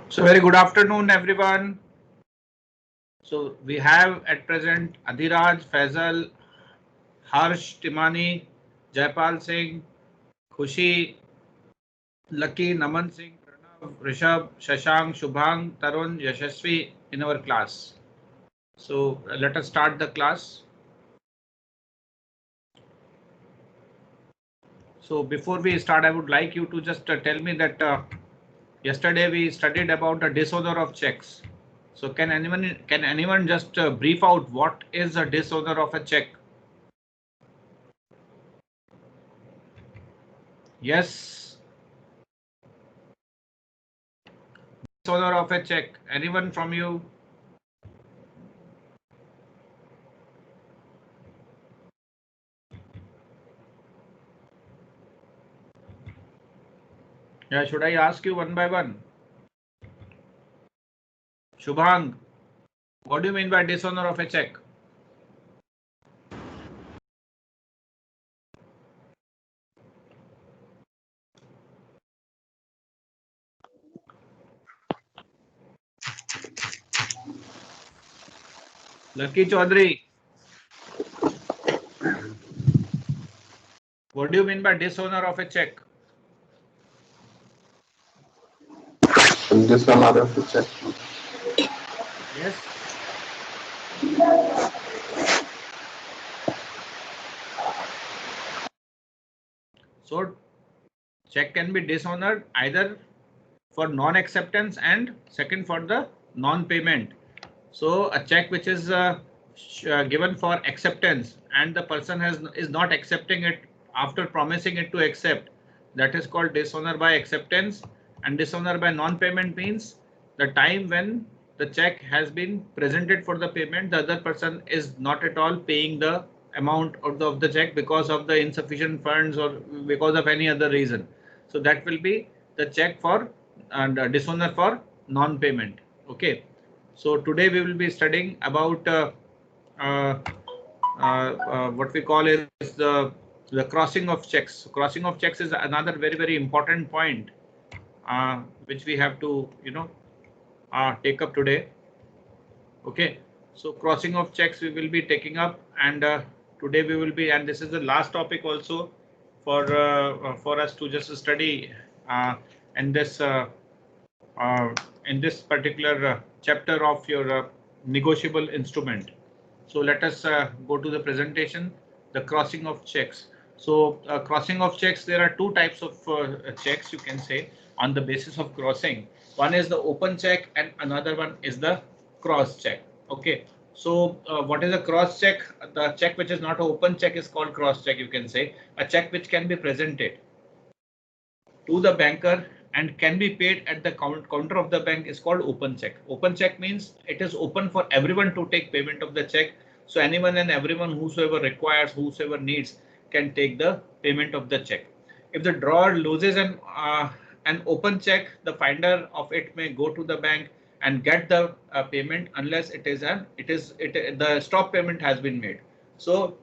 So very good afternoon, everyone. So we have at present Adhiraj, Faisal, Harsh, Timani, Jaipal Singh, Khushi, Lucky, Naman Singh, Pranav, Rishabh, Shashank, Shubhang, Tarun, Yashasvi in our class. So let us start the class. So before we start, I would like you to just tell me that yesterday we studied about the dishonor of checks. So can anyone just brief out what is a dishonor of a check? Yes, dishonor of a check. Anyone from you? Yeah, should I ask you one by one? Shubhang, what do you mean by dishonor of a check? Lucky Chaudhary, what do you mean by dishonor of a check? Dishonor of a check. Yes. So check can be dishonored either for non-acceptance and second for the non-payment. So a check which is given for acceptance and the person is not accepting it after promising it to accept, that is called dishonor by acceptance. And dishonor by non-payment means the time when the check has been presented for the payment, the other person is not at all paying the amount of the check because of the insufficient funds or because of any other reason. So that will be the check for and dishonor for non-payment. Okay. So today we will be studying about uh, what we call is the crossing of checks. Crossing of checks is another very important point which we have to take up today. Okay, so crossing of checks we will be taking up, and today we will be, and this is the last topic also for us to just study in this in this particular chapter of your negotiable instrument. So let us go to the presentation, the crossing of checks. So crossing of checks, there are two types of checks you can say on the basis of crossing. One is the open check and another one is the cross check. Okay. So what is a cross check? The check which is not an open check is called cross check, you can say. A check which can be presented to the banker and can be paid at the counter of the bank is called open check. Open check means it is open for everyone to take payment of the check. So anyone and everyone whosoever requires, whosoever needs can take the payment of the check. If the drawer loses an open check, the finder of it may go to the bank and get the payment unless the stop payment has been made. So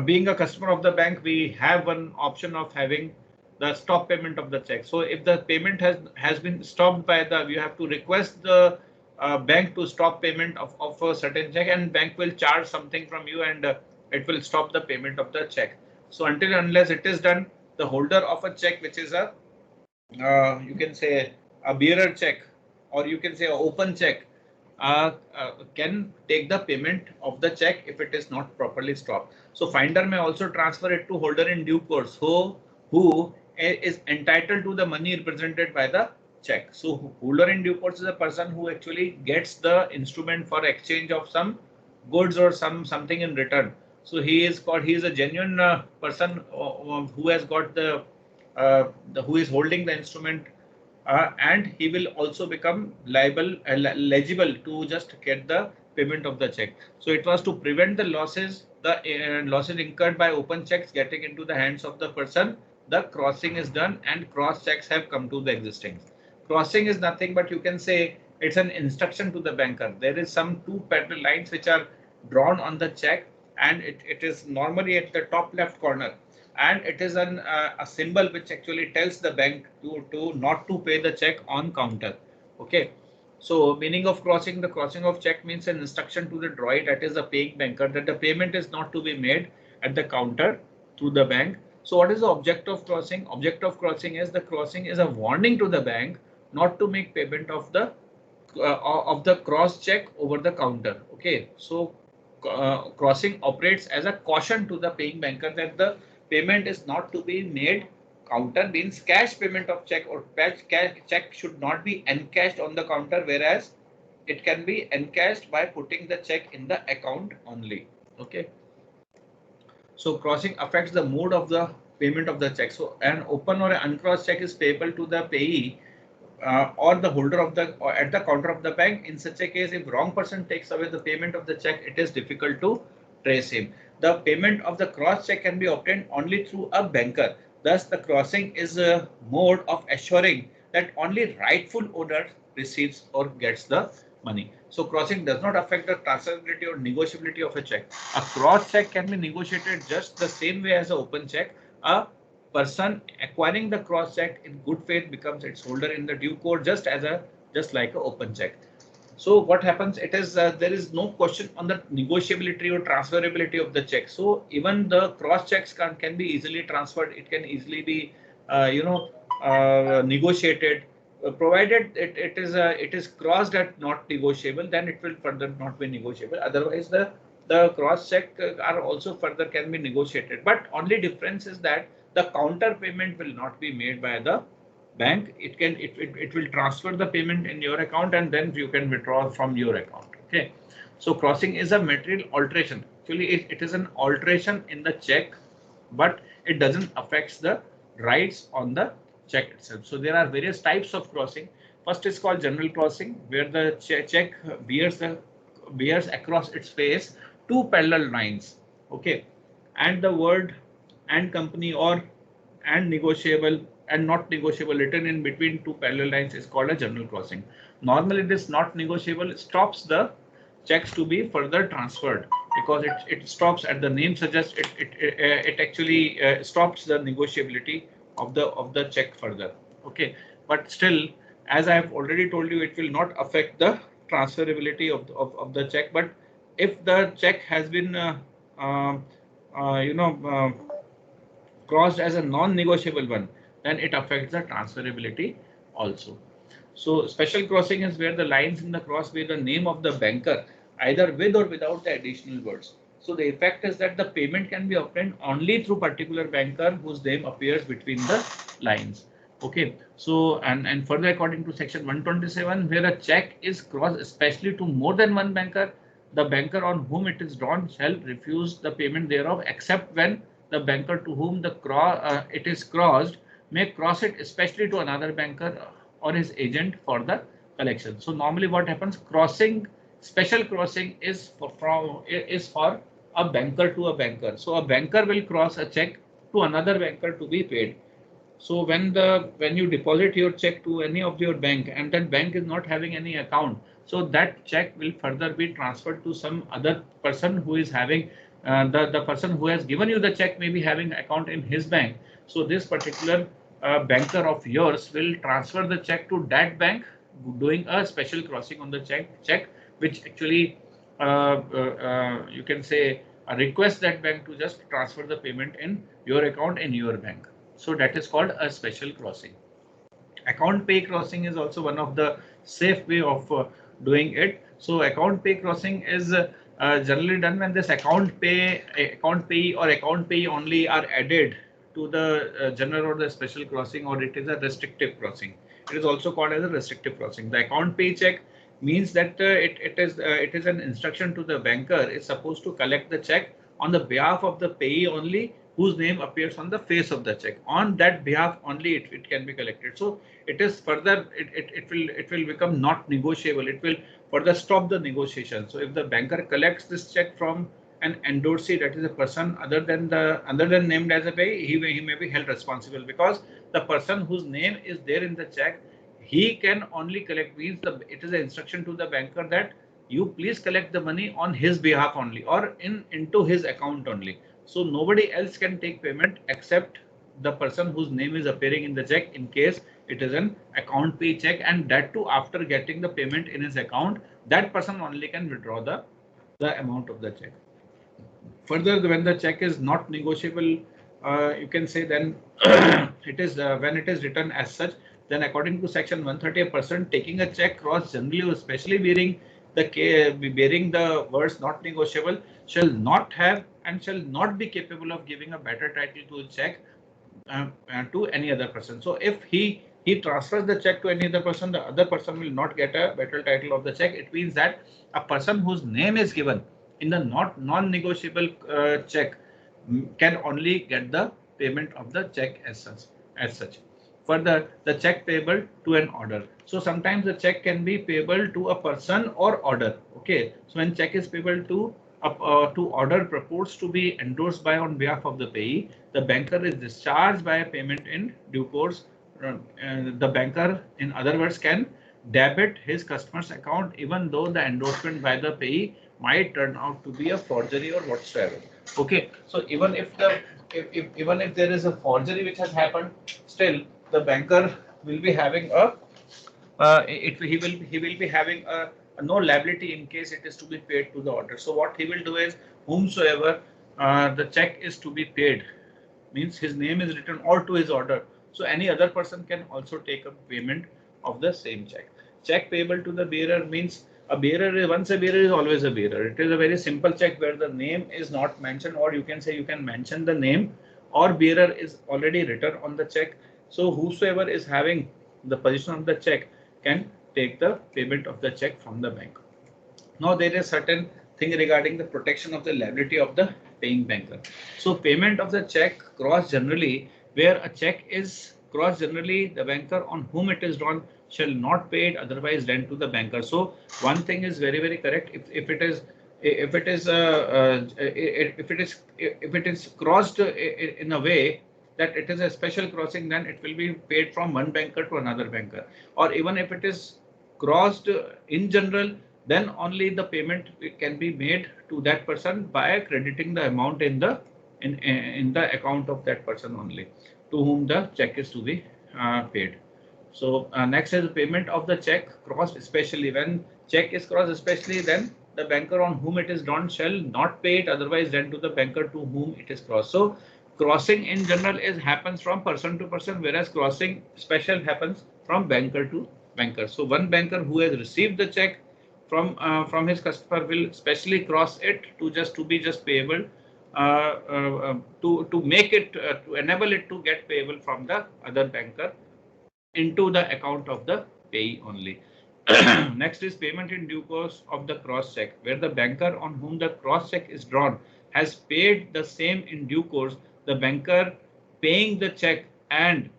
being a customer of the bank, we have one option of having the stop payment of the check. So if the payment has been stopped by you have to request the bank to stop payment of a certain check, and bank will charge something from you, and it will stop the payment of the check. So until unless it is done, the holder of a check, which is a you can say a bearer check, or you can say an open check, can take the payment of the check if it is not properly stopped. So finder may also transfer it to holder in due course, who is entitled to the money represented by the check. So holder in due course is a person who actually gets the instrument for exchange of some goods or something in return. So he is a genuine person who has got who is holding the instrument, and he will also become legible to just get the payment of the check. So it was to prevent the losses incurred by open checks getting into the hands of the person. The crossing is done and cross checks have come to the existence. Crossing is nothing but, you can say, it's an instruction to the banker. There is some two parallel lines which are drawn on the check, and it is normally at the top left corner. and it is a symbol which actually tells the bank to not to pay the check on counter. Okay. So meaning of crossing, the crossing of check means an instruction to the drawee, that is the paying banker, that the payment is not to be made at the counter through the bank. So what is the object of crossing? Object of crossing is a warning to the bank not to make payment of the cross check over the counter. Okay, so crossing operates as a caution to the paying banker that the payment is not to be made. Counter means cash payment of check, or check should not be encashed on the counter, whereas it can be encashed by putting the check in the account only. Okay. So crossing affects the mode of the payment of the check. So an open or an uncrossed check is payable to the payee or the holder of the, or at the counter of the bank. In such a case, if wrong person takes away the payment of the check, it is difficult to trace him. The payment of the cross check can be obtained only through a banker. Thus, the crossing is a mode of assuring that only rightful owner receives or gets the money. So crossing does not affect the transferability or negotiability of a check. A cross check can be negotiated just the same way as an open check. A person acquiring the cross check in good faith becomes its holder in the due course, just like an open check. So what happens? It is there is no question on the negotiability or transferability of the check. So even the cross checks can be easily transferred. It can easily be negotiated, provided it is crossed at not negotiable. Then it will further not be negotiable. Otherwise, the cross check are also further can be negotiated. But only difference is that the counter payment will not be made by the bank. It will transfer the payment in your account, and then you can withdraw from your account. Okay. So crossing is a material alteration. Actually, it is an alteration in the check, but it doesn't affect the rights on the check itself. So there are various types of crossing. First is called general crossing, where the check bears across its face two parallel lines. Okay. And the word and company or and negotiable and not negotiable written in between two parallel lines is called a general crossing. Normally this not negotiable stops the checks to be further transferred, because it stops, at the name suggests, it actually stops the negotiability of the check further. Okay, but still, as I have already told you, it will not affect the transferability of the check. But if the check has been crossed as a non-negotiable one, then it affects the transferability also. So special crossing is where the lines in the cross bear the name of the banker, either with or without the additional words. So the effect is that the payment can be obtained only through particular banker whose name appears between the lines. Okay, so and further, according to section 127, where a check is crossed especially to more than one banker, the banker on whom it is drawn shall refuse the payment thereof, except when the banker to whom it is crossed may cross it especially to another banker or his agent for the collection. So normally what happens, crossing, special crossing is for a banker to a banker. So a banker will cross a check to another banker to be paid. So when you deposit your check to any of your bank, and that bank is not having any account, so that check will further be transferred to some other person who is having the person who has given you the check may be having account in his bank. So this particular banker of yours will transfer the check to that bank, doing a special crossing on the check, which actually you can say request that bank to just transfer the payment in your account in your bank. So that is called a special crossing. Account pay crossing is also one of the safe way of doing it. So account pay crossing is generally done when this account pay or account pay only are added to the general or the special crossing, or it is a restrictive crossing. It is also called as a restrictive crossing. The account pay check means that it is an instruction to the banker is supposed to collect the check on the behalf of the payee only, whose name appears on the face of the check. On that behalf only it can be collected. So it is further, it will become not negotiable. It will further stop the negotiation. So if the banker collects this check from an endorsee, that is a person other than named as a payee, he may be held responsible, because the person whose name is there in the check, he can only collect, means it is an instruction to the banker that you please collect the money on his behalf only, or into his account only. So nobody else can take payment except the person whose name is appearing in the check, in case it is an account pay check, and that too after getting the payment in his account, that person only can withdraw the amount of the check. Further, when the check is not negotiable, you can say then it is when it is written as such, then according to section 130, a person taking a check cross generally or especially bearing the words not negotiable shall not have and shall not be capable of giving a better title to a check to any other person. So if he transfers the check to any other person, the other person will not get a better title of the check. It means that a person whose name is given in the non-negotiable check can only get the payment of the check as such. Further, the check payable to an order. So sometimes the check can be payable to a person or order. Okay, so when check is payable to order purports to be endorsed by on behalf of the payee, the banker is discharged by a payment in due course. The banker, in other words, can debit his customer's account even though the endorsement by the payee might turn out to be a forgery or whatsoever. Okay, so even if even if there is a forgery which has happened, still the banker will be having a he will be having a no liability in case it is to be paid to the order. So what he will do is, whomsoever the check is to be paid, means his name is written all to his order. So any other person can also take a payment of the same check. Check payable to the bearer means a bearer, once a bearer is always a bearer. It is a very simple check where the name is not mentioned, or you can say you can mention the name, or bearer is already written on the check. So whosoever is having the position of the check can take the payment of the check from the bank. Now there is certain thing regarding the protection of the liability of the paying banker. So payment of the check cross generally, where a check is cross generally, the banker on whom it is drawn shall not pay it, otherwise lend to the banker. So one thing is very correct. If it is if it is crossed in a way that it is a special crossing, then it will be paid from one banker to another banker. Or even if it is crossed in general, then only the payment can be made to that person by crediting the amount in the account of that person only to whom the check is to be paid. So next is payment of the check crossed, especially when check is crossed especially, then the banker on whom it is drawn shall not pay it, otherwise lend to the banker to whom it is crossed. So crossing in general happens from person to person, whereas crossing special happens from banker to banker. So one banker who has received the check from his customer will specially cross it to be payable, to make it to enable it to get payable from the other banker into the account of the payee only. Next is payment in due course of the cross check, where the banker on whom the cross check is drawn has paid the same in due course. The banker paying the check, and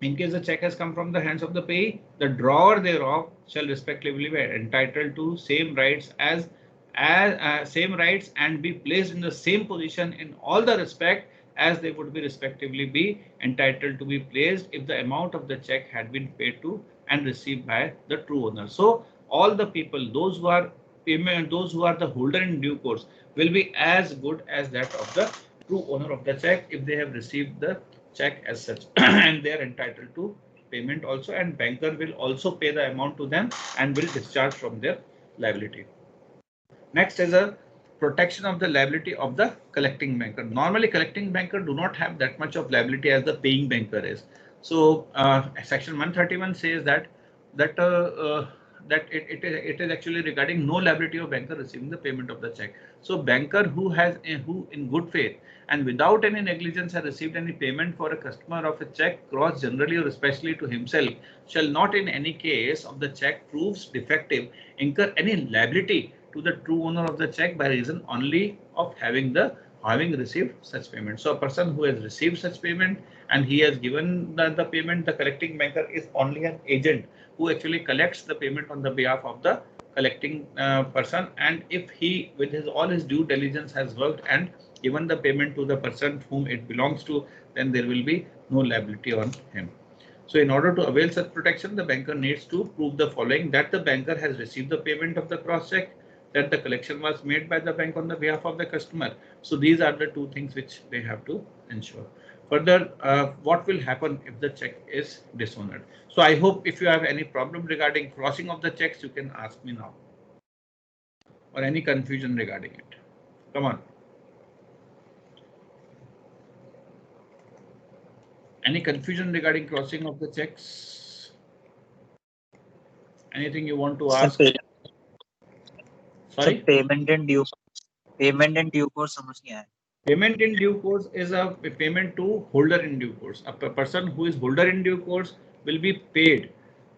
in case the check has come from the hands of the payee, the drawer thereof shall respectively be entitled to same rights same rights and be placed in the same position in all the respect as they would be respectively be entitled to be placed if the amount of the check had been paid to and received by the true owner. So all the people, those who are the holder in due course, will be as good as that of the true owner of the check if they have received the check as such and they are entitled to payment also, and banker will also pay the amount to them and will discharge from their liability. Next is a protection of the liability of the collecting banker. Normally collecting banker do not have that much of liability as the paying banker is. So section 131 says that it is actually regarding no liability of banker receiving the payment of the check. So banker who in good faith and without any negligence has received any payment for a customer of a check crossed generally or especially to himself shall not in any case of the check proves defective incur any liability to the true owner of the check by reason only of having received such payment. So a person who has received such payment and he has given the payment, the collecting banker is only an agent who actually collects the payment on the behalf of the collecting person, and if he with all his due diligence has worked and given the payment to the person whom it belongs to, then there will be no liability on him. So in order to avail such protection, the banker needs to prove the following: that the banker has received the payment of the cross check, that the collection was made by the bank on the behalf of the customer. So these are the two things which they have to ensure. Further, what will happen if the check is dishonored? So I hope if you have any problem regarding crossing of the checks, you can ask me now, or any confusion regarding it. Come on. Any confusion regarding crossing of the checks? Anything you want to ask? Sorry? Payment in due course समझ नहीं आया. Payment in due course is a payment to holder in due course. A person who is holder in due course will be paid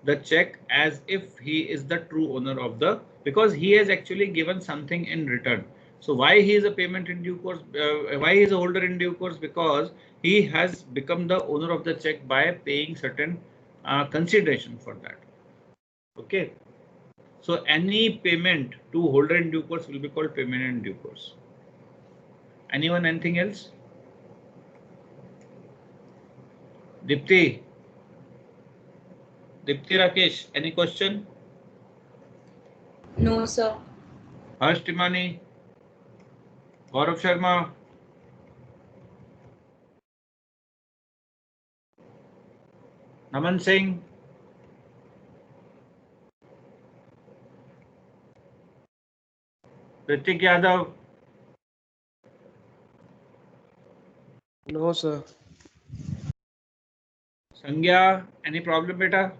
the check as if he is the true owner of the, because he has actually given something in return. So why he is a payment in due course? Why he is a holder in due course? Because he has become the owner of the check by paying certain consideration for that. Okay. So any payment to holder in due course will be called payment in due course. Anyone, anything else? Dipti Rakesh, any question? No, sir. Harsh Timani, Gaurav Sharma, Naman Singh, Ritik Yadav. No, sir. Sangya, any problem beta?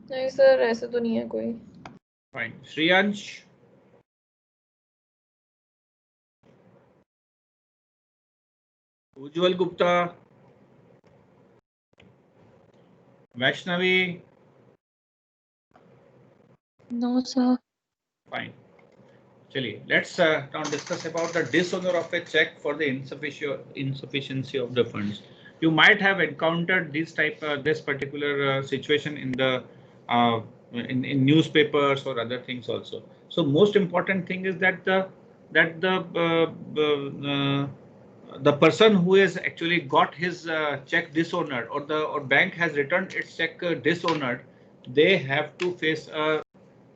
नहीं sir, ऐसे तो नहीं है कोई. Fine. Shriyansh, Ujjwal Gupta, Vaishnavi. No, sir. Fine. Chaliye, let's now discuss about the dishonor of a check for the insufficiency of the funds. You might have encountered this particular situation in the in newspapers or other things also. So most important thing is that the person who has actually got his check dishonored, or bank has returned its check dishonored, they have to face a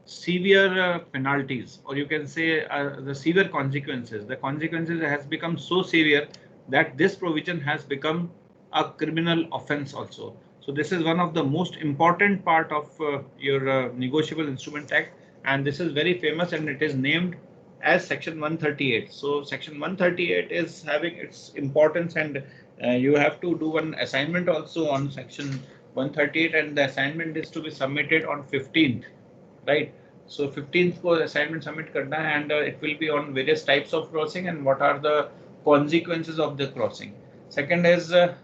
severe penalties, or you can say the severe consequences. The consequences has become so severe that this provision has become a criminal offense also. So this is one of the most important part of your Negotiable Instrument Act, and this is very famous, and it is named as Section 138. So Section 138 is having its importance, and you have to do one assignment also on Section 138, and the assignment is to be submitted on 15th. Right. So 15th को assignment submit करना है, and it will be on various types of crossing and what are the consequences of the crossing. Second is the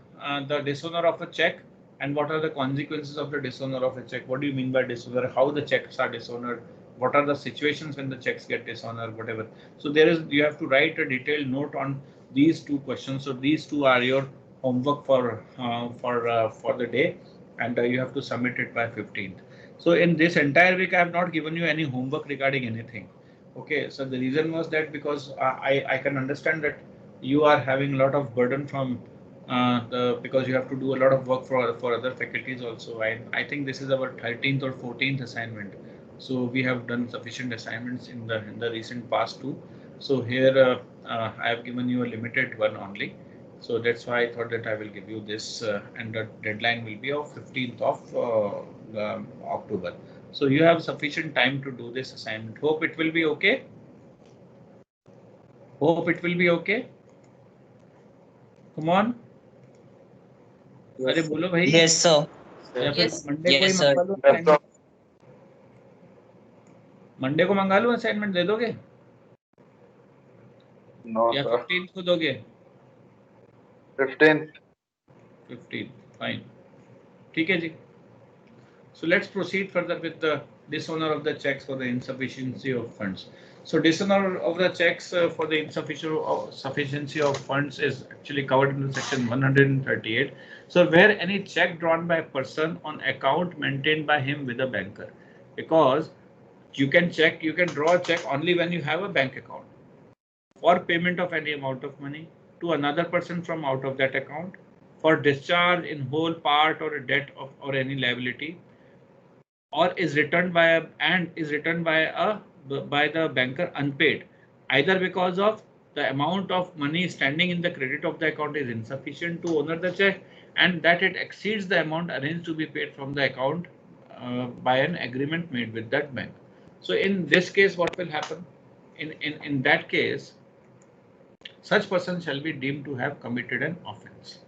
dishonor of a check, and what are the consequences of the dishonor of a check. What do you mean by dishonor? How the checks are dishonored? What are the situations when the checks get dishonored? Whatever. So you have to write a detailed note on these two questions. So these two are your homework for the day, and you have to submit it by 15th. So in this entire week, I have not given you any homework regarding anything. Okay, so the reason was that because I can understand that you are having a lot of burden from because you have to do a lot of work for other faculties also. I think this is our 13th or 14th assignment. So we have done sufficient assignments in the recent past too. So here I have given you a limited one only. So that's why I thought that I will give you this, and the deadline will be of 15th of October. So you have sufficient time to do this assignment. Hope it will be okay. Hope it will be okay. Come on. अरे बोलो भाई. Yes, sir. या फिर Yes. Monday को ही Yes, sir. मंगा लो assignment. Monday को मंगा लो assignment दे दोगे No, या sir. 15th को दोगे 15th. 15th fine ठीक है जी. So let's proceed further with the dishonor of the checks for the insufficiency of funds. So dishonor of the checks for the insufficiency of funds is actually covered in the section 138. So where any check drawn by a person on account maintained by him with a banker, because you can draw a check only when you have a bank account for payment of any amount of money to another person from out of that account, for discharge in whole, part, or a debt of or any liability, or is returned by the banker unpaid, either because of the amount of money standing in the credit of the account is insufficient to honor the check, and that it exceeds the amount arranged to be paid from the account by an agreement made with that bank. So in this case, what will happen? In that case, such person shall be deemed to have committed an offence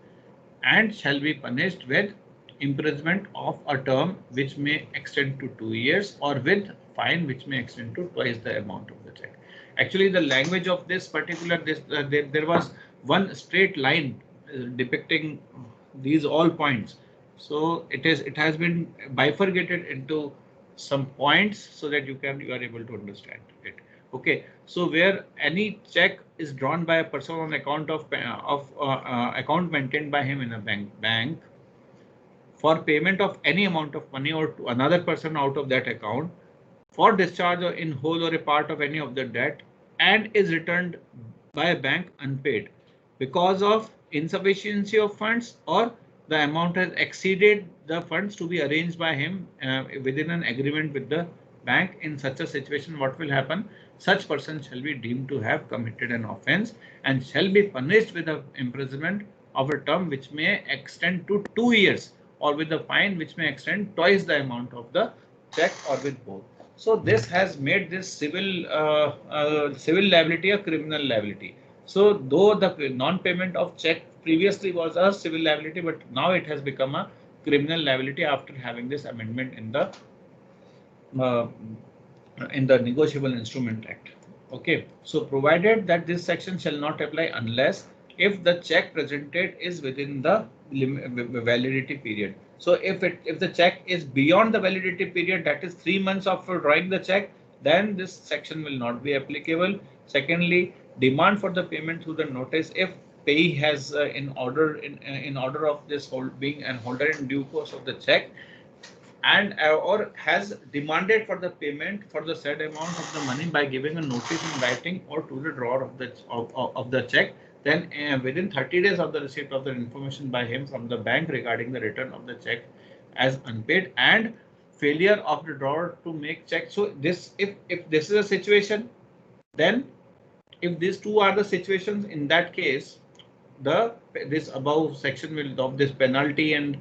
and shall be punished with imprisonment of a term which may extend to 2 years, or with fine which may extend to twice the amount of the check. Actually, the language of this particular there was one straight line depicting these all points. So it has been bifurcated into some points so that you are able to understand it. Okay, so where any check is drawn by a person on account of account maintained by him in a bank for payment of any amount of money or to another person out of that account, for discharge or in whole or a part of any of the debt, and is returned by a bank unpaid because of insufficiency of funds, or the amount has exceeded the funds to be arranged by him within an agreement with the bank. In such a situation, what will happen? Such person shall be deemed to have committed an offence and shall be punished with an imprisonment of a term which may extend to 2 years, or with a fine which may extend twice the amount of the check, or with both. So this has made this civil liability a criminal liability. So though the non-payment of check previously was a civil liability, but now it has become a criminal liability after having this amendment in the Negotiable Instrument Act. Okay, so provided that this section shall not apply unless if the check presented is within the validity period. So if the check is beyond the validity period, that is 3 months after drawing the check, then this section will not be applicable. Secondly, demand for the payment through the notice, if payee has in order of this being an holder in due course of the check, and or has demanded for the payment for the said amount of the money by giving a notice in writing or to the drawer of the check, then within 30 days of the receipt of the information by him from the bank regarding the return of the check as unpaid and failure of the drawer to make check. So this, if this is a situation, then if these two are the situations, in that case, this above section will of this penalty and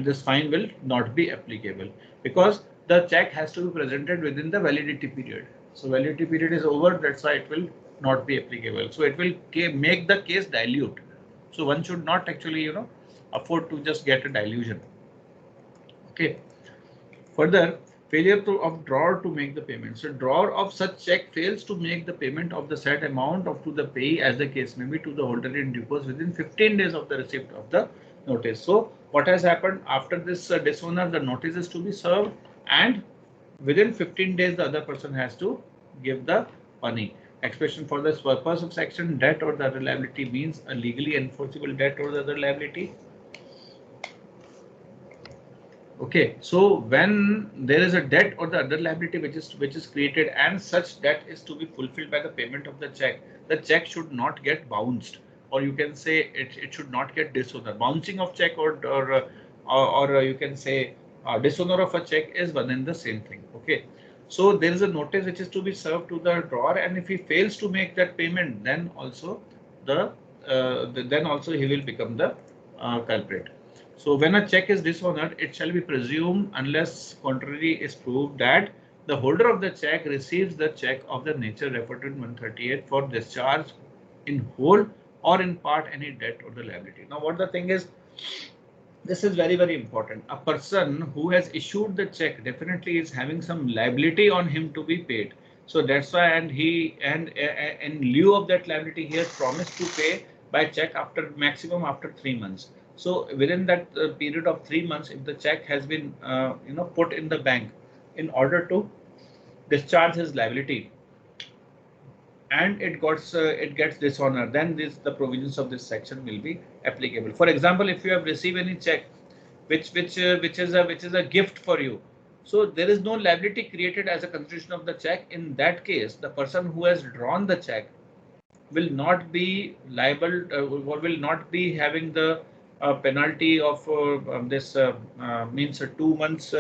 this fine will not be applicable, because the check has to be presented within the validity period. So validity period is over, that's why it will not be applicable. So it will make the case dilute. So one should not actually, afford to just get a dilution. Okay. Further, failure of drawer to make the payment. So drawer of such check fails to make the payment of the said amount of to the payee, as the case may be, to the holder in due course within 15 days of the receipt of the notice. So what has happened after this dishonor, the notice is to be served, and within 15 days the other person has to give the money. Expression for this purpose of section, debt or the other liability means a legally enforceable debt or the other liability. Okay, so when there is a debt or the other liability which is created, and such debt is to be fulfilled by the payment of the check should not get bounced, or you can say it should not get dishonored. Bouncing of check or you can say dishonor of a check is one and the same thing. Okay, so there is a notice which is to be served to the drawer, and if he fails to make that payment, then also he will become the culprit. So when a check is dishonored, it shall be presumed, unless contrary is proved, that the holder of the check receives the check of the nature referred to in 138 for discharge in whole or in part any debt or the liability. Now what the thing is, this is very, very important. A person who has issued the check definitely is having some liability on him to be paid. So that's why, and in lieu of that liability, he has promised to pay by check after maximum after 3 months. So within that period of 3 months, if the check has been put in the bank in order to discharge his liability, and it gets dishonored, then the provisions of this section will be applicable. For example, if you have received any check which is a gift for you, so there is no liability created as a constitution of the check. In that case, the person who has drawn the check will not be liable or will not be having the penalty of this means 2 months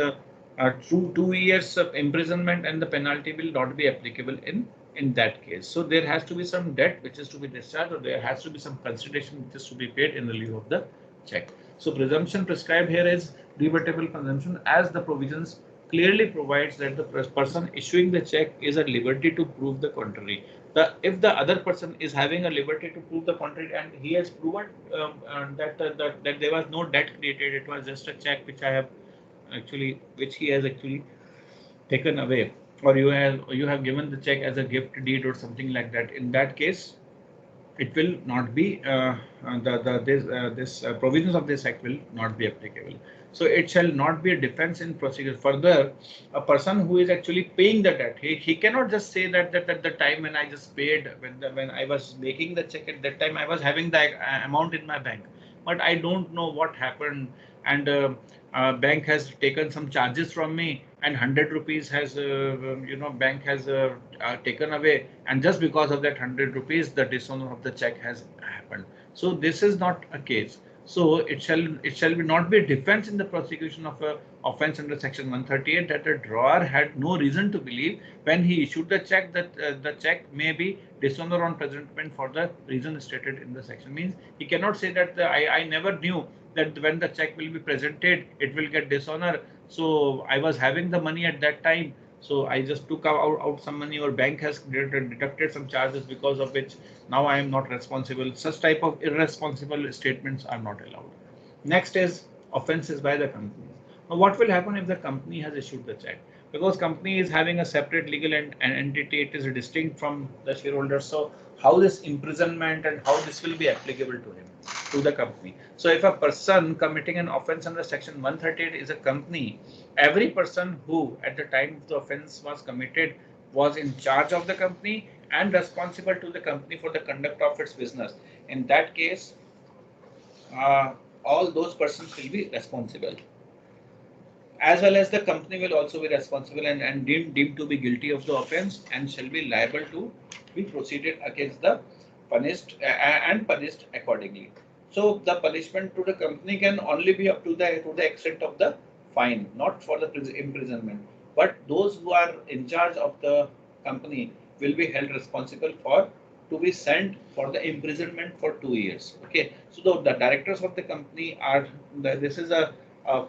two years of imprisonment and the penalty will not be applicable in that case. So there has to be some debt which is to be discharged, or there has to be some consideration which is to be paid in the lieu of the check. So presumption prescribed here is rebuttable presumption, as the provisions clearly provides that the person issuing the check is at liberty to prove the contrary. If the other person is having a liberty to prove the contrary and he has proven that there was no debt created, it was just a check which which he has actually taken away, or you have given the check as a gift deed or something like that. In that case, it will not be this provisions of this act will not be applicable. So it shall not be a defense in procedure. Further, a person who is actually paying the debt, he cannot just say that at the time when I just paid, when I was making the check, at that time I was having the amount in my bank, but I don't know what happened, and bank has taken some charges from me, and 100 rupees has bank has taken away, and just because of that 100 rupees the dishonor of the check has happened. So this is not a case. So it shall be not be a defense in the prosecution of a offense under section 138 that a drawer had no reason to believe when he issued the check that the check may be dishonor on presentment for the reason stated in the section. Means he cannot say that I never knew that when the check will be presented it will get dishonor, so I was having the money at that time, so I just took out some money, or bank has deducted some charges because of which now I am not responsible. Such type of irresponsible statements are not allowed. Next is offenses by the company. Now what will happen if the company has issued the check? Because company is having a separate legal entity, it is distinct from the shareholders. So how this imprisonment and how this will be applicable to him, to the company? So if a person committing an offense under section 138 is a company, every person who at the time the offense was committed was in charge of the company and responsible to the company for the conduct of its business. In that case, all those persons will be responsible, as well as the company will also be responsible and deemed to be guilty of the offense and shall be liable to be proceeded against the punished and punished accordingly. So the punishment to the company can only be up to the extent of the fine, not for the imprisonment. But those who are in charge of the company will be held responsible for to be sent for the imprisonment for 2 years. Okay, so the directors of the company are this is a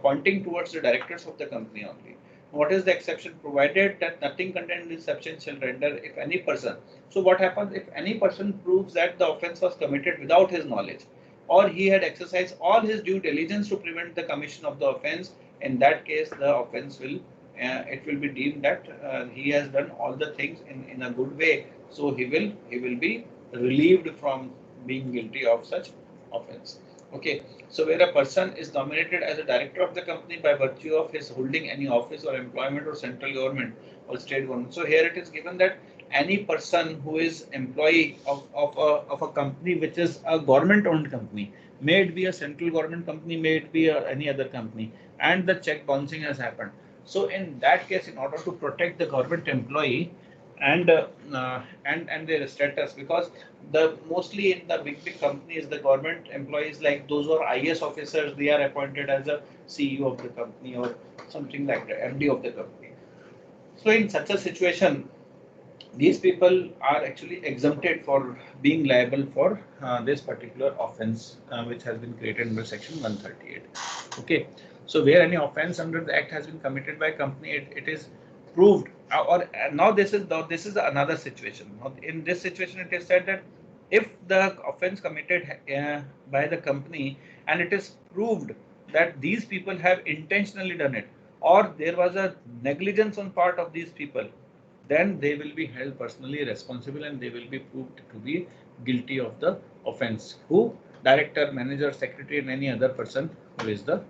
pointing towards the directors of the company only. What is the exception? Provided that nothing contained in this section shall render if any person. So what happens if any person proves that the offense was committed without his knowledge, or he had exercised all his due diligence to prevent the commission of the offense? In that case, the offense will it will be deemed that he has done all the things in a good way. So he will be relieved from being guilty of such offense. Okay, so where a person is nominated as a director of the company by virtue of his holding any office or employment or central government or state government. So here it is given that any person who is employee of a company which is a government owned company, may it be a central government company, may it be any other company, and the check bouncing has happened. So in that case, in order to protect the government employee and their status, because the mostly in the big companies the government employees, like those who are IS officers, they are appointed as a CEO of the company or something like that, MD of the company. So in such a situation, these people are actually exempted for being liable for this particular offense which has been created under section 138. Okay, so where any offense under the act has been committed by company, it is proved now this is another situation. Now in this situation it is said that if the offense committed by the company and it is proved that these people have intentionally done it, or there was a negligence on part of these people, then they will be held personally responsible and they will be proved to be guilty of the offense. Who? Director, manager, secretary, and any other person who is the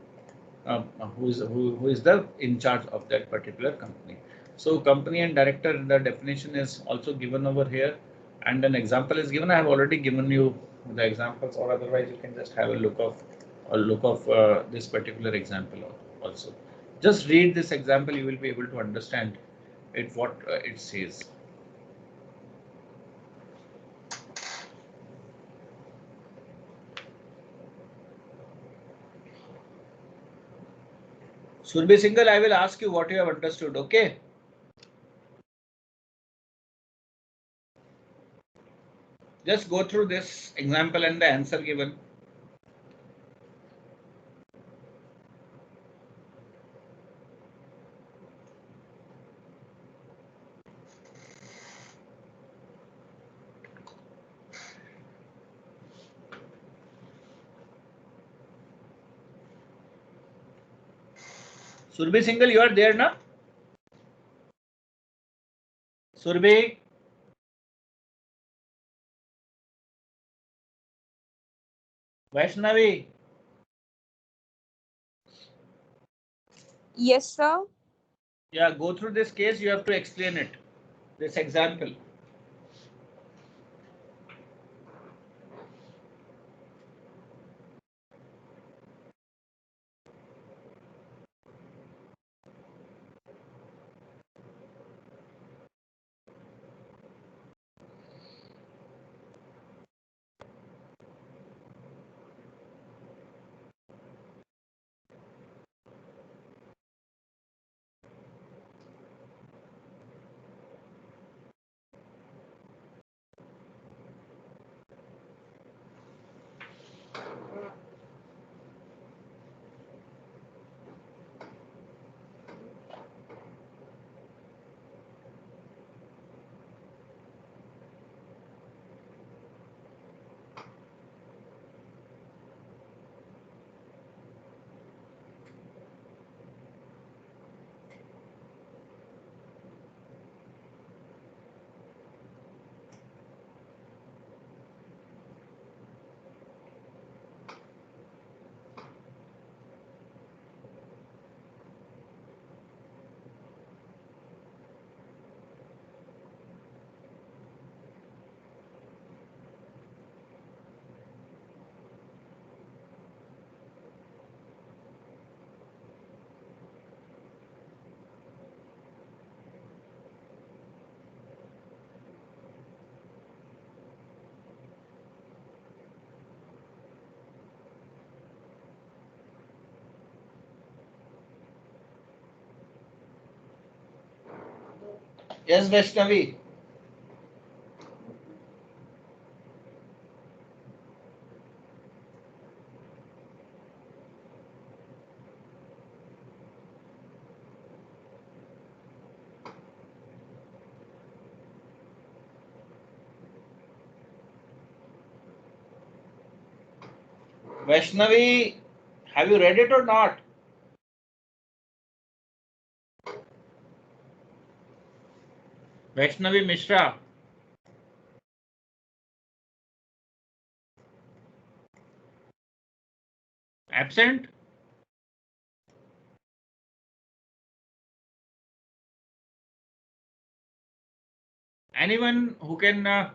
who is the in charge of that particular company. So company and director, the definition is also given over here, and an example is given. I have already given you the examples, or otherwise you can just have a look of this particular example also. Just read this example, you will be able to understand it what it says. Surbi Singhal, I will ask you what you have understood, okay? Just go through this example and the answer given. Surbi Singhal, you are there now? Surbi? Vaishnavi? Yes, sir. Yeah, go through this case, you have to explain it. This example. Yes, Vaishnavi. Vaishnavi, have you read it or not? Vaishnavi Mishra. Absent? Anyone who can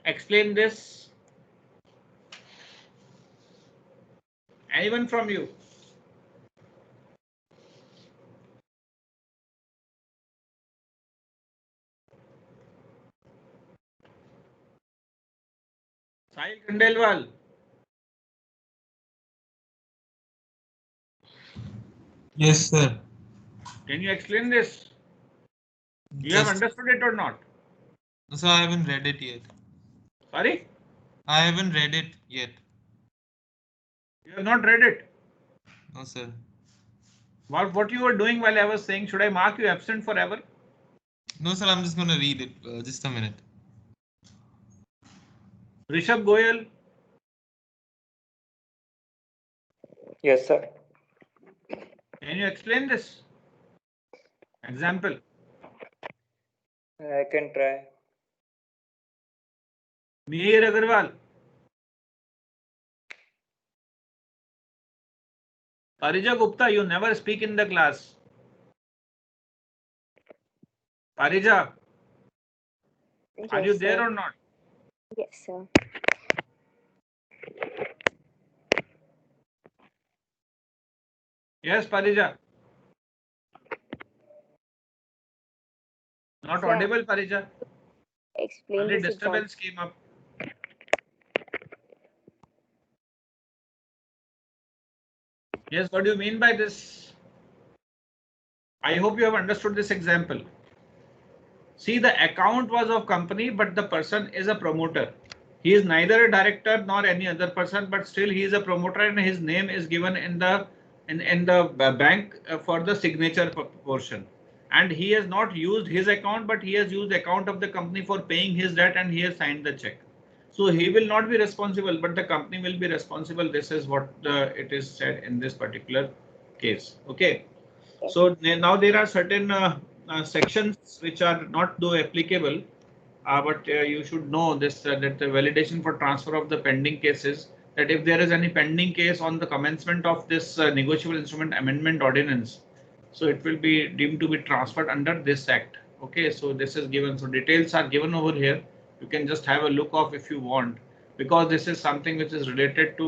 explain this? Anyone from you? Sahil Khandelwal. Yes, sir. Can you explain this? You have understood it or not? So I haven't read it yet. Sorry? I haven't read it yet. You have not read it. No, sir. What you were doing while I was saying, should I mark you absent forever? No, sir. I'm just gonna read it. Just a minute. Rishabh Goyal. Yes, sir. Can you explain this? Example. I can try. Mihir Agarwal. Parija Gupta, you never speak in the class. Parija, are you Yes, there sir. or not? Yes, sir. Yes, Parija. Not Sir, audible, Parija. explain Only this example. disturbance came up. Yes, what do you mean by this? I hope you have understood this example. See, the account was of company, but the person is a promoter. He is neither a director nor any other person, but still he is a promoter, and his name is given in the bank for the signature portion. And he has not used his account, but he has used the account of the company for paying his debt, and he has signed the check. So he will not be responsible, but the company will be responsible. This is what it is said in this particular case. Okay. So now there are certain sections which are not though applicable, but you should know this that the validation for transfer of the pending cases, that if there is any pending case on the commencement of this negotiable instrument amendment ordinance, so it will be deemed to be transferred under this act. Okay, so this is given. So details are given over here. You can just have a look of if you want, because this is something which is related to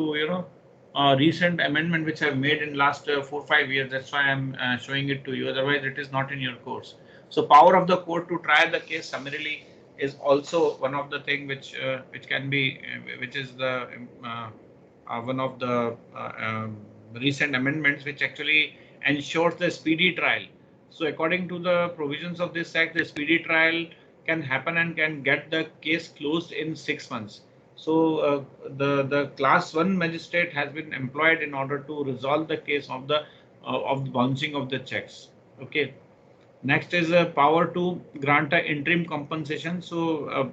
recent amendment which I've made in last 4 or 5 years. That's why I'm showing it to you. Otherwise, it is not in your course. So power of the court to try the case summarily is also one of the thing which can be which is the one of the recent amendments which actually ensures the speedy trial. So according to the provisions of this act, the speedy trial can happen and can get the case closed in 6 months. So the class 1 magistrate has been employed in order to resolve the case of the bouncing of the checks. Okay. Next is a power to grant an interim compensation. So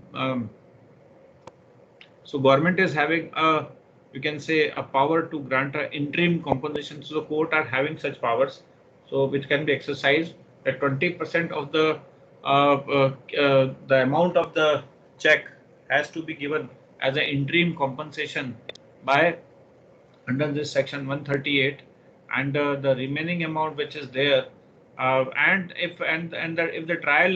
so government is having a, you can say, a power to grant an interim compensation. So the court are having such powers, so which can be exercised. That 20% of the amount of the check has to be given as an interim compensation by under this section 138, and the remaining amount which is there, and if the trial,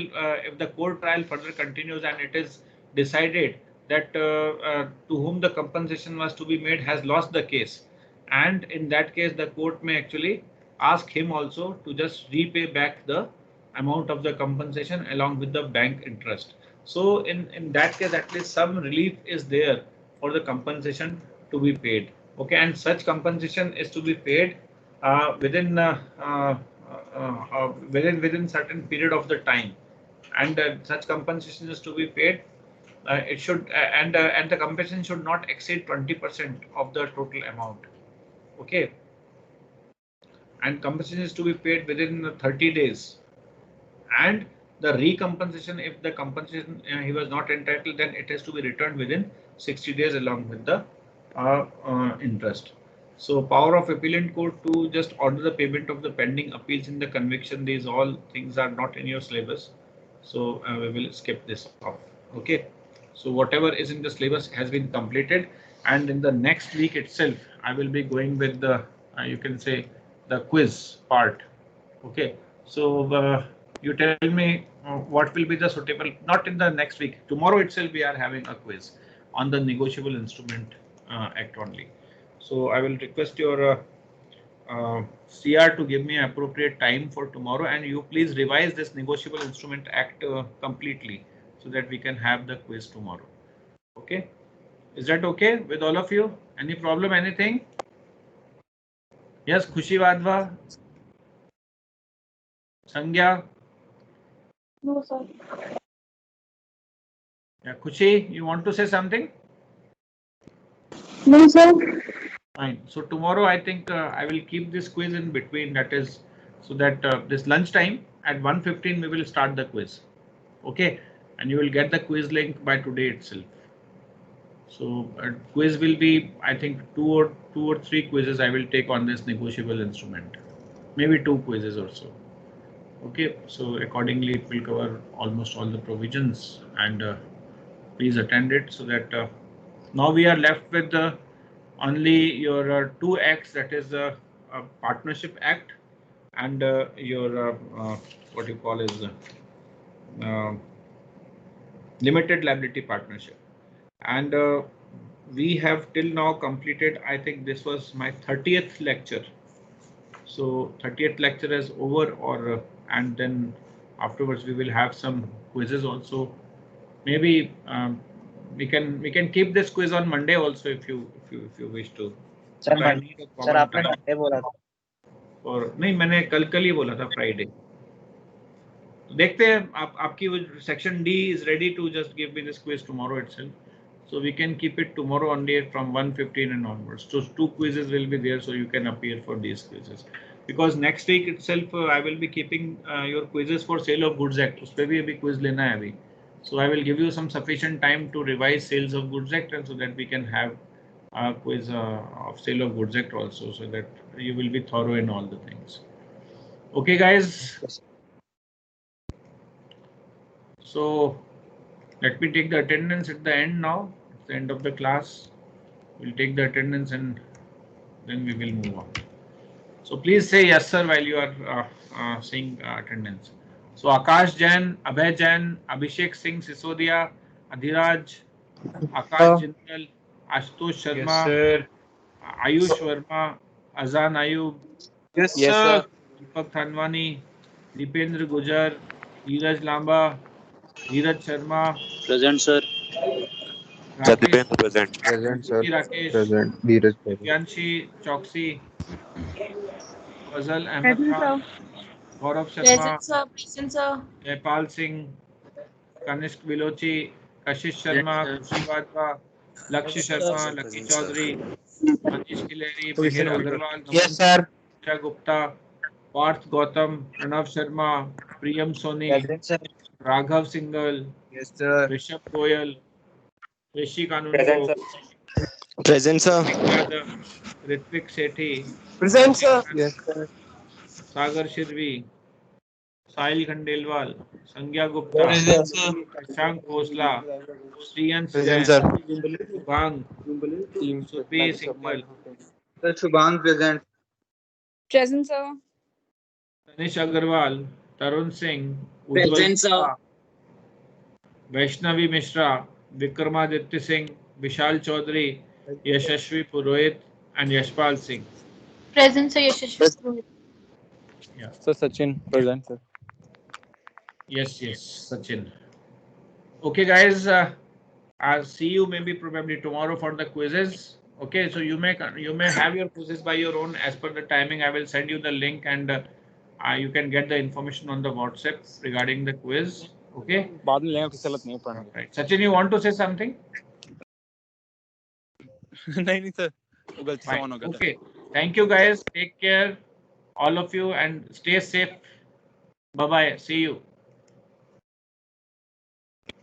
if the court trial further continues and it is decided that to whom the compensation was to be made has lost the case, and in that case the court may actually ask him also to just repay back the amount of the compensation along with the bank interest. So in that case, at least some relief is there for the compensation to be paid. Okay, and such compensation is to be paid within within certain period of the time, and such compensation is to be paid. It should and the compensation should not exceed 20% of the total amount. Okay, and compensation is to be paid within 30 days. And the recompensation, if the compensation he was not entitled, then it has to be returned within 60 days along with the interest. So power of appellant court to just order the payment of the pending appeals in the conviction. These all things are not in your syllabus, so we will skip this off. Okay, so whatever is in the syllabus has been completed, and in the next week itself I will be going with the you can say the quiz part. Okay, so you tell me what will be the suitable, not in the next week, tomorrow itself we are having a quiz on the negotiable instrument act only. So I will request your CR to give me appropriate time for tomorrow, and you please revise this negotiable instrument act completely so that we can have the quiz tomorrow. Okay, is that okay with all of you? Any problem, anything? Yes, Khushi Wadhwa, Sangya. No, sir. Yeah, Khushi, you want to say something? No, sir. Fine. So tomorrow I think I will keep this quiz in between, that is so that this lunchtime at 1:15 we will start the quiz. Okay, and you will get the quiz link by today itself. So quiz will be, I think, two or three quizzes I will take on this negotiable instrument, maybe 2 quizzes or so. Okay, so accordingly it will cover almost all the provisions, and please attend it, so that now we are left with only your 2 acts, that is the Partnership Act and your what you call is Limited Liability Partnership. And we have till now completed, I think this was my 30th lecture. So 30th lecture is over, or and then afterwards we will have some quizzes also. Maybe we can keep this quiz on Monday also if you wish to. Sir आपने Monday बोला था. और नहीं, मैंने कल ही बोला था, Friday. देखते हैं आपकी section D is ready to just give me this quiz tomorrow itself. So we can keep it tomorrow only from 1:15 and onwards. So 2 quizzes will be there, so you can appear for these quizzes. Because next week itself I will be keeping your quizzes for Sale of Goods Act. उस पे भी अभी quiz लेना है अभी. So I will give you some sufficient time to revise Sales of Goods Act, and so that we can have a quiz of Sale of Goods Act also, so that you will be thorough in all the things. Okay, guys. So let me take the attendance at the end now. At the end of the class, we'll take the attendance and then we will move on. So please say yes, sir, while you are saying attendance. So Akash Jain, Abhay Jain, Abhishek Singh Sisodia, Adhiraj, Akash Jindal, Ashutosh Sharma, Ayush Verma, Azan Ayub, Yes, sir. Deepak Thanwani, Deependra Gujar, Dheeraj Lamba, Dheeraj Sharma. Present, sir. Rakesh, present. Present, sir. Rakesh, Present. Dheeraj present. Divyanshi Choksi, Fazal Ahmed Present, Khan, sir. Gaurav Sharma, Present, sir. Present, sir. Jaipal Singh, Kanishk Vilochi, Kashish Sharma, Khushi Bajwa, Lakshya Sharma, Lucky Chaudhary, Manish Kileri, Mihir Agarwal, Yes, sir. Nisha Gupta, Parth Gautam, Pranav Sharma, Priyam Soni, Present, sir. Raghav Singhal, Yes, sir. Rishabh Goyal, Rishi Present, Kanundo, sir. Present, sir. Ritvik Sethi, Present, sir. Yes, sir. Sagar Shirvi, Sahil Khandelwal, Sangya Gupta, Present, sir. Shashank Khosla, Sriyan Present, Jain, sir. Bang, Supi Singhal, Sir, Shubhang present. Present, sir. Tanish Agarwal, Tarun Singh, Ujjwal Shah, Vaishnavi Mishra, Vikramaditya Singh, Vishal Chaudhary, Yashashvi Purohit, and Yashpal Singh. Present, sir. Yashashvi. Sir, Sachin present, sir. Yes, Sachin. Okay, guys, I'll see you maybe probably tomorrow for the quizzes. Okay, so you may have your quizzes by your own as per the timing. I will send you the link, and you can get the information on the WhatsApp regarding the quiz. Okay. Right. Sachin, you want to say something? नहीं sir. Fine. Okay. Thank you, guys. Take care, all of you, and stay safe. Bye bye. See you.